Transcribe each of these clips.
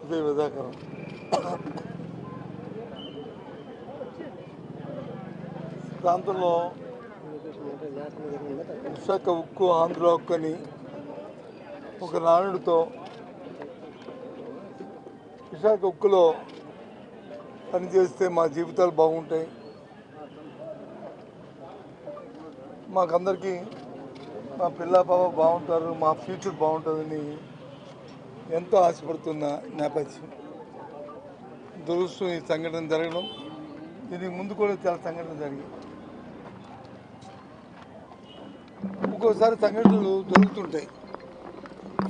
ఇదే విధాకరం ప్రాంతంలో విశాఖ ఉక్కు ఆంధ్ర ఉక్కు అని ఒక నానుడితో విశాఖ ఉక్కులో పనిచేస్తే మా జీవితాలు బాగుంటాయి, మాకందరికీ మా పిల్ల పాప బాగుంటారు, మా ఫ్యూచర్ బాగుంటుందని ఎంతో ఆశపడుతున్న నేపథ్యం. దురదృష్టం ఈ సంఘటన జరగడం. దీనికి ముందు కూడా చాలా సంఘటనలు జరిగాయి. ఒక్కోసారి సంఘటనలు జరుగుతుంటాయి,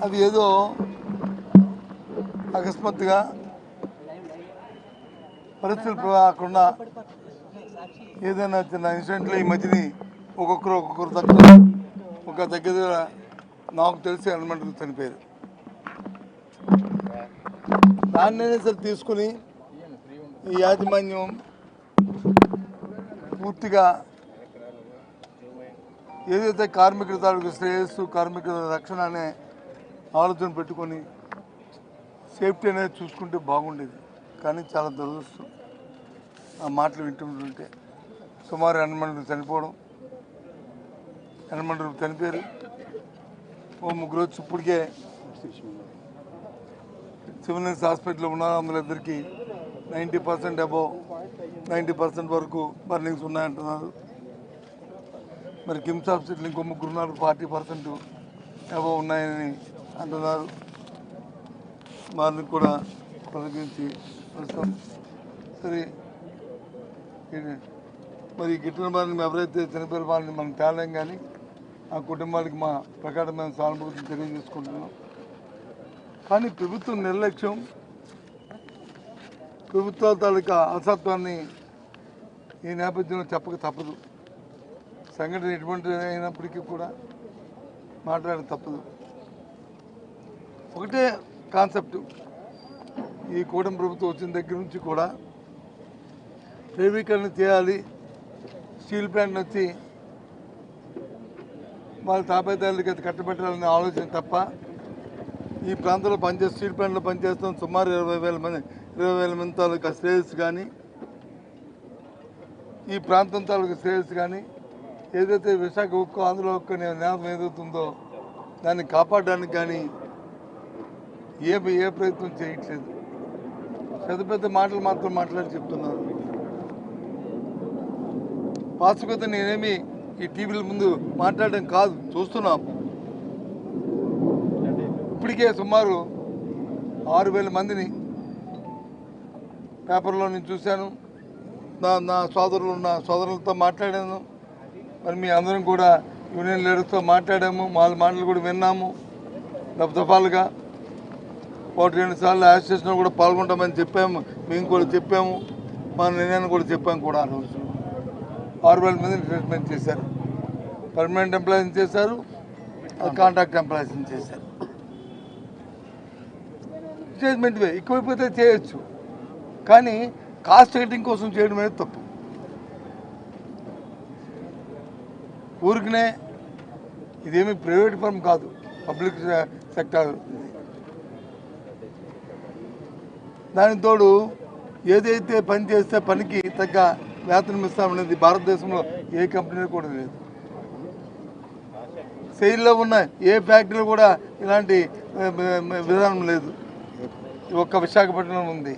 అది ఏదో అకస్మాత్తుగా పరిస్థితులు కాకుండా ఏదైనా చిన్న ఇన్సిడెంట్లో ఈ మధ్యని ఒక్కొక్కరు తక్కువ ఒక దగ్గర నాకు తెలిసి ఎలిమెంటరీ చనిపోయారు. దాన్నైనా సరే తీసుకుని ఈ యాజమాన్యం పూర్తిగా ఏదైతే కార్మికుల తాలూకు శ్రేయస్సు, కార్మికుల రక్షణ అనే ఆలోచన పెట్టుకొని సేఫ్టీ అనేది చూసుకుంటే బాగుండేది. కానీ చాలా దురదృష్టం ఆ మాటలు వింటుంటే. సుమారు 8 మంది చనిపోవడం, 8 మంది చనిపోయారు. ఓ 3 వచ్చి ఇప్పటికే సివిల్ హాస్పిటల్లో ఉన్నారు. అందులో ఇద్దరికి 90% అబోవ్ 90% వరకు బర్నింగ్స్ ఉన్నాయంటున్నారు. మరి కిమ్స్ హాస్పిటల్ ఇంకో 3 ఉన్నారు, 40% అబోవ్ ఉన్నాయని అంటున్నారు. వారిని కూడా తొలగించి వస్తాం. సరే, మరి గిట్టిన వారిని ఎవరైతే చనిపోయిన వారిని మనం తేలేం, కానీ ఆ కుటుంబానికి మా ప్రకారమైన సానుభూతిని తెలియజేసుకుంటున్నాం. కానీ ప్రభుత్వం నిర్లక్ష్యం, ప్రభుత్వాల తాలూకా అసత్వాన్ని ఈ నేపథ్యంలో చెప్పక తప్పదు. సంఘటన ఎటువంటి అయినప్పటికీ కూడా మాట్లాడ తప్పదు. ఒకటే కాన్సెప్టు, ఈ కూటమి ప్రభుత్వం వచ్చిన దగ్గర నుంచి కూడా ప్రైవేటీకరణ చేయాలి, స్టీల్ ప్లాంట్ వచ్చి వాళ్ళ తాపేదారులకి అది కట్టబెట్టాలనే ఆలోచన తప్ప, ఈ ప్రాంతంలో పనిచేస్తే స్టీల్ ప్లాంట్లో పనిచేస్తాం సుమారు 20,000 మంది తాలూకా శ్రేయస్సు కానీ, ఈ ప్రాంతం తాలూకా శ్రేయస్సు కానీ, ఏదైతే విశాఖ ఉక్కు ఆంధ్ర ఉక్కు అనే నినాదం ఏదవుతుందో దాన్ని కాపాడడానికి కానీ ఏ ప్రయత్నం చేయట్లేదు. పెద్ద పెద్ద మాటలు మాత్రం మాట్లాడి చెప్తున్నారు. వాస్తవికత నేనేమి ఈ టీవీల ముందు మాట్లాడడం కాదు, చూస్తున్నాం. ఇప్పటికే సుమారు 6,000 మందిని పేపర్లో నేను చూశాను. నా సోదరులతో మాట్లాడాను. మరి మీ అందరం కూడా యూనియన్ లీడర్స్తో మాట్లాడాము, వాళ్ళ మాటలు కూడా విన్నాము. దఫాలుగా 1-2 సార్లు అసోసియేషన్లో కూడా పాల్గొంటామని చెప్పాము, మేము కూడా చెప్పాము, మా నిర్ణయాన్ని కూడా చెప్పాము కూడా. ఆ రోజు 6,000 మందిని ట్రీట్మెంట్ చేశారు. పర్మనెంట్ ఎంప్లాయీని చేశారు, కాంట్రాక్ట్ ఎంప్లాయీస్ని చేశారు. స్టేట్మెంట్ ఎక్కువైపోతే చేయొచ్చు, కానీ కాస్ట్ రేటింగ్ కోసం చేయడం అనేది తప్పు. ఊరికనే ఇదేమి ప్రైవేట్ ఫర్మ్ కాదు, పబ్లిక్ సెక్టార్. దానికి తోడు ఏదైతే పని చేస్తే పనికి తగ్గ వేతనం ఇస్తామనేది భారతదేశంలో ఏ కంపెనీలో కూడా లేదు. సెయిల్లో ఉన్న ఏ ఫ్యాక్టరీలో కూడా ఇలాంటి విధానం లేదు. ఒక్క విశాఖపట్నం ఉంది.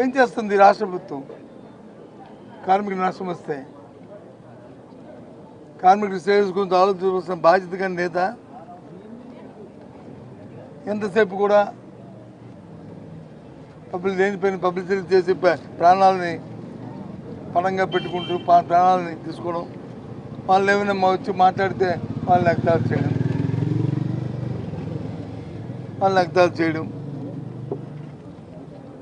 ఏం చేస్తుంది రాష్ట్ర ప్రభుత్వం? కార్మికుల నష్టం వస్తే కార్మికుల శ్రేయస్సు గురించి ఆలోచించవలసిన బాధ్యత కానీ లేదా? ఎంతసేపు కూడా దేనిపైన పబ్లిసిటీ చేసి ప్రాణాలని పణంగా పెట్టుకుంటూ ప్రాణాలని తీసుకోవడం, వాళ్ళు ఏమైనా వచ్చి మాట్లాడితే వాళ్ళని ఎగతాళి చేయడం,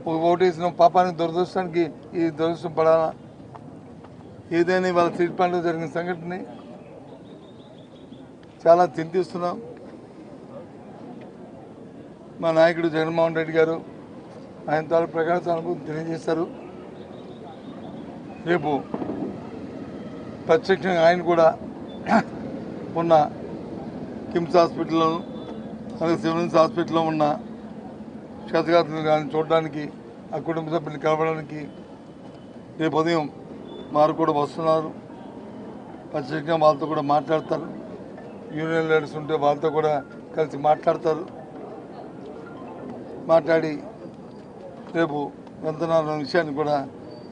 ఒక ఓటేసిన పాపానికి దురదృష్టానికి ఈ దురదృష్టం పడాలా? ఏదైనా వాళ్ళ స్టీల్ ప్లాంట్లో జరిగిన సంఘటన చాలా చింతిస్తున్నాం. మా నాయకుడు జగన్మోహన్ రెడ్డి గారు ఆయన తాలూ ప్రకాశ అనుభూతి తెలియజేశారు. రేపు ప్రత్యక్షంగా ఆయన కూడా ఉన్న కిమ్స్ హాస్పిటల్లోను అలాగే సివిల్స్ హాస్పిటల్లో ఉన్న క్షతగాత్రులు కానీ చూడడానికి, ఆ కుటుంబ సభ్యులు కలవడానికి రేపు ఉదయం వారు కూడా వస్తున్నారు. ప్రత్యేకంగా వాళ్ళతో కూడా మాట్లాడతారు. యూనియన్ లీడర్స్ ఉంటే వాళ్ళతో కూడా కలిసి మాట్లాడతారు. మాట్లాడి రేపు వెళ్తున్న విషయాన్ని కూడా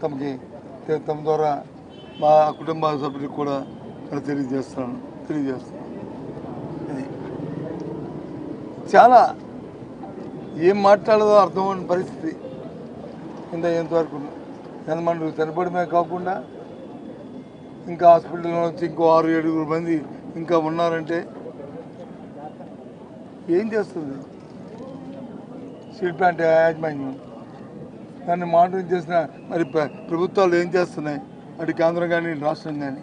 తమ ద్వారా మా కుటుంబ సభ్యులకు కూడా తెలియజేస్తున్నాను. ఇది చాలా ఏం మాట్లాడదో అర్థమైన పరిస్థితి ఎంతవరకు ఎంతమంది చనిపోవడమే కాకుండా ఇంకా హాస్పిటల్లో వచ్చి ఇంకో 6-7 మంది ఇంకా ఉన్నారంటే ఏం చేస్తుంది స్టీల్ ప్లాంట్ యాజమాన్యం? దాన్ని మానిటరింగ్ చేసిన మరి ప్రభుత్వాలు ఏం చేస్తున్నాయి, అటు కేంద్రం కానీ రాష్ట్రం కానీ?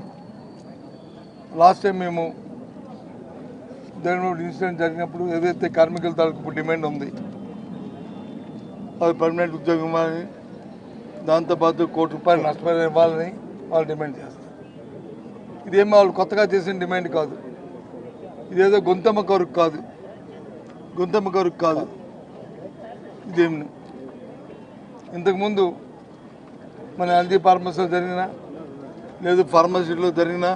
లాస్ట్ టైం మేము ఇన్సిడెంట్ జరిగినప్పుడు ఏదైతే కార్మికుల తాలూకు డిమాండ్ ఉంది, అది పర్మనెంట్ ఉద్యోగం ఇవ్వాలని, దాంతోపాటు ₹1 కోటి నష్టపరిహారం ఇవ్వాలని వాళ్ళు డిమాండ్ చేస్తారు. ఇదేమో వాళ్ళు కొత్తగా చేసిన డిమాండ్ కాదు. ఇదేదో గొంతమ్మ కొరకు కాదు. ఇదేమి ఇంతకుముందు మన ఎల్జీ ఫార్మసీలో జరిగిన లేదు ఫార్మసీలో జరిగిన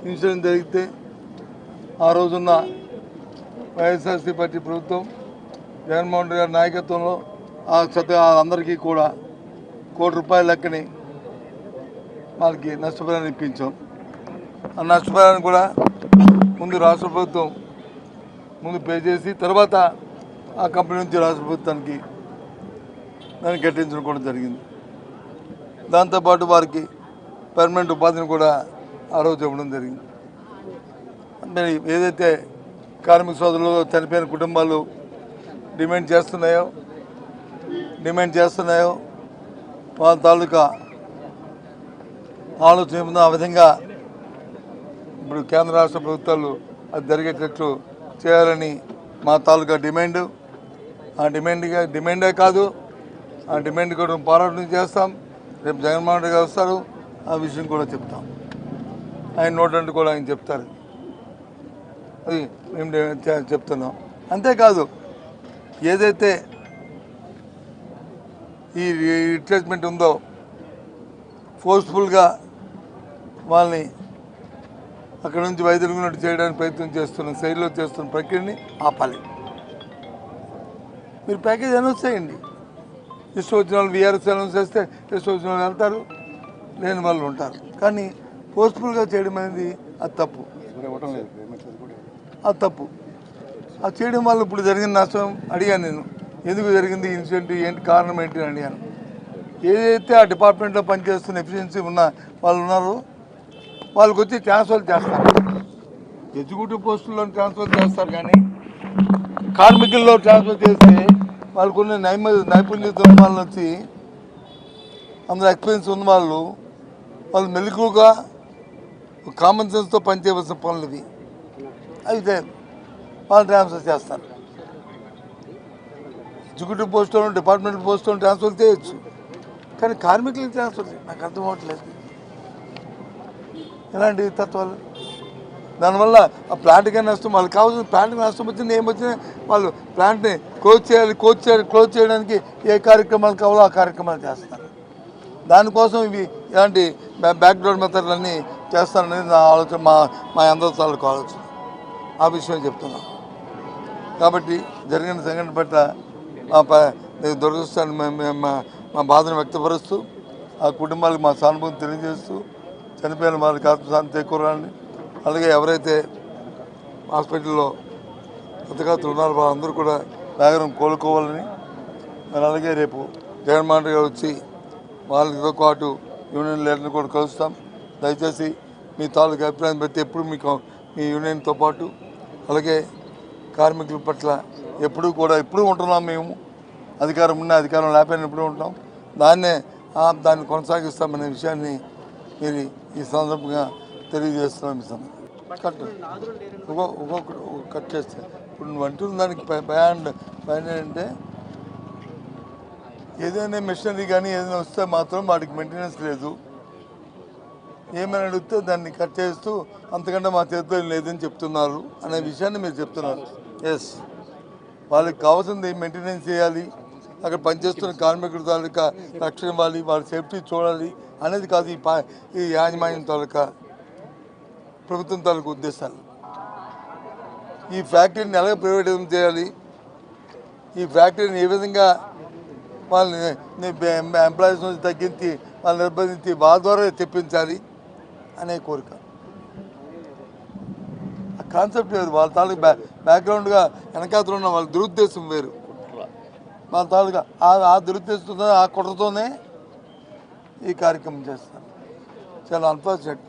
ఇన్సిడెంట్ జరిగితే ఆ రోజున్న వైఎస్ఆర్సీ పార్టీ ప్రభుత్వం జగన్మోహన్ రెడ్డి గారి నాయకత్వంలో అందరికీ కూడా ₹1 కోటి లెక్కని వాళ్ళకి నష్టపరిహారం ఇప్పించాం. ఆ నష్టపరిహారం కూడా ముందు రాష్ట్ర ప్రభుత్వం పే చేసి తర్వాత ఆ కంపెనీ నుంచి రాష్ట్ర ప్రభుత్వానికి దాన్ని కట్టించడం కూడా జరిగింది. దాంతోపాటు వారికి పర్మనెంట్ ఉపాధిని కూడా ఆ రోజు ఇవ్వడం జరిగింది. మరి ఏదైతే కార్మిక సోదరులు చనిపోయిన కుటుంబాలు డిమాండ్ చేస్తున్నాయో వాళ్ళ తాలూకా ఆలోచన ఉందో ఆ విధంగా ఇప్పుడు కేంద్ర రాష్ట్ర ప్రభుత్వాలు అది జరిగేటట్లు చేయాలని మా తాలూకా డిమాండ్. ఆ డిమాండే కాదు, ఆ డిమాండ్ కూడా పోరాటం చేస్తాం. రేపు జగన్మోహన్ రెడ్డి గారు వస్తారు, ఆ విషయం కూడా చెప్తాం. ఆయన నోటంటే కూడా ఆయన చెప్తారు. అది మేము చెప్తున్నాం. అంతేకాదు ఏదైతే ఈ రిట్రేస్మెంట్ ఉందో ఫోర్స్ఫుల్గా వాళ్ళని అక్కడ నుంచి వైదొలిగినట్టు చేయడానికి ప్రయత్నం సైడ్లో చేస్తున్న ప్రక్రియని ఆపాలి. మీరు ప్యాకేజ్ అనౌన్స్ చేయండి. ఇష్టం వచ్చిన వాళ్ళు వీఆర్ఎస్ అనౌన్స్ చేస్తే ఇష్టం వచ్చిన వాళ్ళు వెళ్తారు, లేని వాళ్ళు ఉంటారు. కానీ ఫోర్స్ఫుల్గా చేయడం అనేది అది తప్పు. అది చేయడం వల్ల ఇప్పుడు జరిగిన నష్టం అడిగాను నేను, ఎందుకు జరిగింది ఇన్సిడెంట్, ఏంటి కారణం ఏంటి అని అడిగాను. ఏదైతే ఆ డిపార్ట్మెంట్లో పనిచేస్తున్న ఎఫిషియన్సీ ఉన్న వాళ్ళు ఉన్నారో వాళ్ళకి వచ్చి ట్రాన్స్ఫర్ చేస్తారు. ఎగ్జిక్యూటివ్ పోస్టుల్లో ట్రాన్స్ఫర్ చేస్తారు, కానీ కార్మికుల్లో ట్రాన్స్ఫర్ చేస్తే వాళ్ళకున్న నైపుణ్యత ఉన్న వాళ్ళని వచ్చి అందులో ఎక్స్పీరియన్స్ ఉన్న వాళ్ళు మెలకుగా కామన్ సెన్స్తో పనిచేయవలసిన పనులు ఇవి. అయితే వాళ్ళు ట్రాన్స్ఫర్ చేస్తారు. ఎగ్జిక్యూటివ్ పోస్టులను డిపార్ట్మెంట్ పోస్టులను ట్రాన్స్ఫర్ చేయొచ్చు, కానీ కార్మికులను ట్రాన్స్ఫర్ నాకు అర్థం అవ్వట్లేదు ఎలాంటి తత్వాలు. దానివల్ల ఆ ప్లాంట్కే నష్టం, వాళ్ళకి కావాల్సిన ప్లాంట్కి నష్టం వచ్చింది, ఏమొచ్చినా వాళ్ళు ప్లాంట్ని క్లోజ్ చేయడానికి ఏ కార్యక్రమాలు కావాలో ఆ కార్యక్రమాలు చేస్తారు. దానికోసం ఇవి ఇలాంటి బ్యాక్గ్రౌండ్ మెథడ్లన్నీ చేస్తారనేది నా ఆలోచన, మా అందరి తాలూకు ఆలోచన. ఆ విషయం చెప్తున్నాం. కాబట్టి జరిగిన సంఘటన పట్ల దురదృష్టాన్ని మా బాధను వ్యక్తపరుస్తూ ఆ కుటుంబాలకు మా సానుభూతి తెలియజేస్తూ చనిపోయిన వాళ్ళకి ఆత్మశాంతి చేకూరాలని, అలాగే ఎవరైతే హాస్పిటల్లో హతగాత్రులు ఉన్నారో వాళ్ళందరూ కూడా వేగం కోలుకోవాలని, మరి అలాగే రేపు జగన్మోహన్ రెడ్డి గారు వచ్చి వాళ్ళతో పాటు యూనియన్ లీడర్ని కూడా కలుస్తాం. దయచేసి మీ తాలూకు అభిప్రాయం బట్టి ఎప్పుడు మీకు మీ యూనియన్తో పాటు అలాగే కార్మికుల పట్ల ఎప్పుడూ ఉంటున్నాం. మేము అధికారం ఉన్న అధికారం లేకపోయినా ఎప్పుడూ ఉంటాం. దాన్ని కొనసాగిస్తామనే విషయాన్ని మీరు ఈ సందర్భంగా తెలియజేస్తున్నాం. ఈ సందర్భంగా ఒక్కొక్కటి కట్ చేస్తే ఇప్పుడు నువ్వు అంటున్న దానికి పైన అంటే ఏదైనా మిషనరీ కానీ ఏదైనా వస్తే మాత్రం వాటికి మెయింటెనెన్స్ లేదు. ఏమైనా అడిగితే దాన్ని కట్ చేస్తూ అంతకంటే మా చేతిలో లేదని చెప్తున్నారు అనే విషయాన్ని మీరు చెప్తున్నారు. ఎస్, వాళ్ళకి కావాల్సింది మెయింటెనెన్స్ చేయాలి, అక్కడ పనిచేస్తున్న కార్మికుల తాలూకా రక్షణ ఇవ్వాలి, వాళ్ళ సేఫ్టీ చూడాలి అనేది కాదు ఈ యాజమాన్యం తాలూకా ప్రభుత్వం తాలూకా ఉద్దేశాలు. ఈ ఫ్యాక్టరీని ఎలాగ ప్రైవేటైజం చేయాలి, ఈ ఫ్యాక్టరీని ఏ విధంగా వాళ్ళని ఎంప్లాయీస్ నుంచి తగ్గించి వాళ్ళని నిర్బంధించి వాళ్ళ ద్వారా తెప్పించాలి అనే కోరిక. ఆ కాన్సెప్ట్ లేదు. వాళ్ళ తాలూకా బ్యాక్గ్రౌండ్గా వెనకాతలు ఉన్న వాళ్ళ దురుద్దేశం వేరు. వాళ్ళ తాలూకా ఆ దురుద్దేశంతో ఆ కుట్రతోనే ఈ కార్యక్రమం చేస్తారు. చాలా అన్ఫార్చునేట్.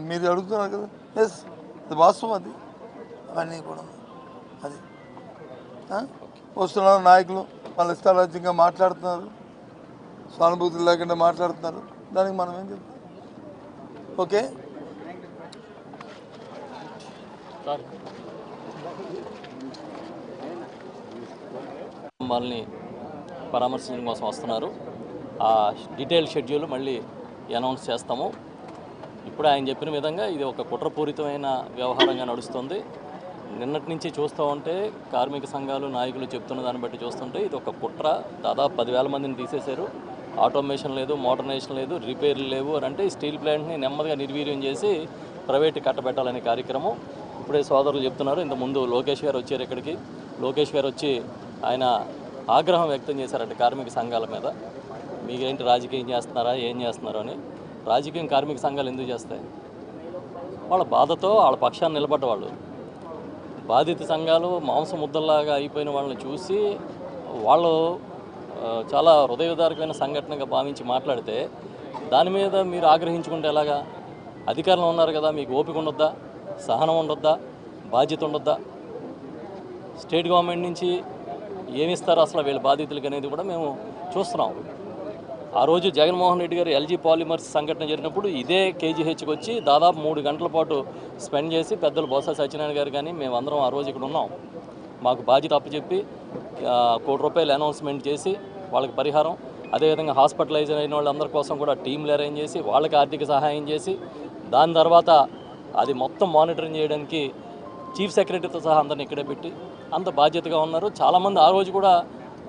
మీరు అడుగుతున్నారు కదా, ఎస్ అది వాస్తవం. అది అవన్నీ కూడా అది వస్తున్నారు నాయకులు వాళ్ళ ఇష్టారాజ్యంగా మాట్లాడుతున్నారు, సానుభూతులు లేకుండా మాట్లాడుతున్నారు. దానికి మనం ఏం చెప్తాం? ఓకే, వాళ్ళని పరామర్శించడం కోసం వస్తున్నారు. ఆ డీటెయిల్ షెడ్యూల్ మళ్ళీ అనౌన్స్ చేస్తాము. ఇప్పుడు ఆయన చెప్పిన విధంగా ఇది ఒక కుట్రపూరితమైన వ్యవహారంగా నడుస్తుంది. నిన్నటి నుంచి చూస్తూ ఉంటే కార్మిక సంఘాలు నాయకులు చెప్తున్న దాన్ని బట్టి చూస్తుంటే ఇది ఒక కుట్ర. దాదాపు 10,000 మందిని తీసేశారు. ఆటోమేషన్ లేదు, మోడర్నైజేషన్ లేదు, రిపేర్లు లేవు అని అంటే స్టీల్ ప్లాంట్ని నెమ్మదిగా నిర్వీర్యం చేసి ప్రైవేట్ కట్టబెట్టాలనే కార్యక్రమం. ఇప్పుడే సోదరులు చెప్తున్నారు. ఇంతకుముందు లోకేష్ గారు వచ్చారు ఇక్కడికి. లోకేష్ గారు వచ్చి ఆయన ఆగ్రహం వ్యక్తం చేశారంటే కార్మిక సంఘాల మీద. మీకేంటి రాజకీయం చేస్తున్నారా, ఏం చేస్తున్నారు అని. రాజకీయం కార్మిక సంఘాలు ఎందుకు చేస్తాయి? వాళ్ళ బాధతో వాళ్ళ పక్షాన్ని నిలబడ్డవాళ్ళు. బాధిత సంఘాలు మాంసం ముద్దల్లాగా అయిపోయిన వాళ్ళని చూసి వాళ్ళు చాలా హృదయదారకమైన సంఘటనగా భావించి మాట్లాడితే దాని మీద మీరు ఆగ్రహించుకుంటే ఎలాగా? అధికారంలో ఉన్నారు కదా, మీకు ఓపిక ఉండొద్దా, సహనం ఉండొద్దా, బాధ్యత ఉండొద్దా? స్టేట్ గవర్నమెంట్ నుంచి ఏమిస్తారు అసలు వీళ్ళ బాధితులకి అనేది కూడా మేము చూస్తున్నాం. ఆ రోజు జగన్మోహన్ రెడ్డి గారు ఎల్జీ పాలిమర్స్ సంఘటన జరిగినప్పుడు ఇదే కేజీహెచ్కి వచ్చి దాదాపు 3 గంటల పాటు స్పెండ్ చేసి పెద్దలు బొత్స సత్యనారాయణ గారు కానీ మేమందరం ఆ రోజు ఇక్కడ ఉన్నాం. మాకు బాధ్యత అప్పచెప్పి ₹1 కోటి అనౌన్స్మెంట్ చేసి వాళ్ళకి పరిహారం, అదేవిధంగా హాస్పిటలైజ్ అయిన వాళ్ళందరి కోసం కూడా టీంలు అరేంజ్ చేసి వాళ్ళకి ఆర్థిక సహాయం చేసి దాని తర్వాత అది మొత్తం మానిటరింగ్ చేయడానికి చీఫ్ సెక్రటరీతో సహా అందరిని ఇక్కడే పెట్టి అంత బాధ్యతగా ఉన్నారు. చాలామంది ఆ రోజు కూడా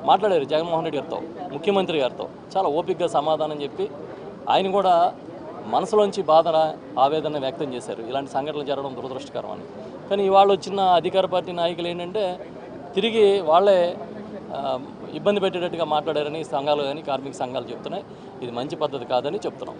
మాట్లాడారు జగన్మోహన్ రెడ్డి గారితో, ముఖ్యమంత్రి గారితో చాలా ఓపికగా సమాధానం చెప్పి ఆయన కూడా మనసులోంచి బాధ ఆవేదన వ్యక్తం చేశారు. ఇలాంటి సంఘటనలు జరగడం దురదృష్టకరం అని. కానీ ఇవాళ వచ్చిన అధికార పార్టీ నాయకులు ఏంటంటే తిరిగి వాళ్ళే ఇబ్బంది పెట్టేటట్టుగా మాట్లాడారని సంఘాలు కానీ కార్మిక సంఘాలు చెప్తున్నాయి. ఇది మంచి పద్ధతి కాదని చెప్తున్నాం.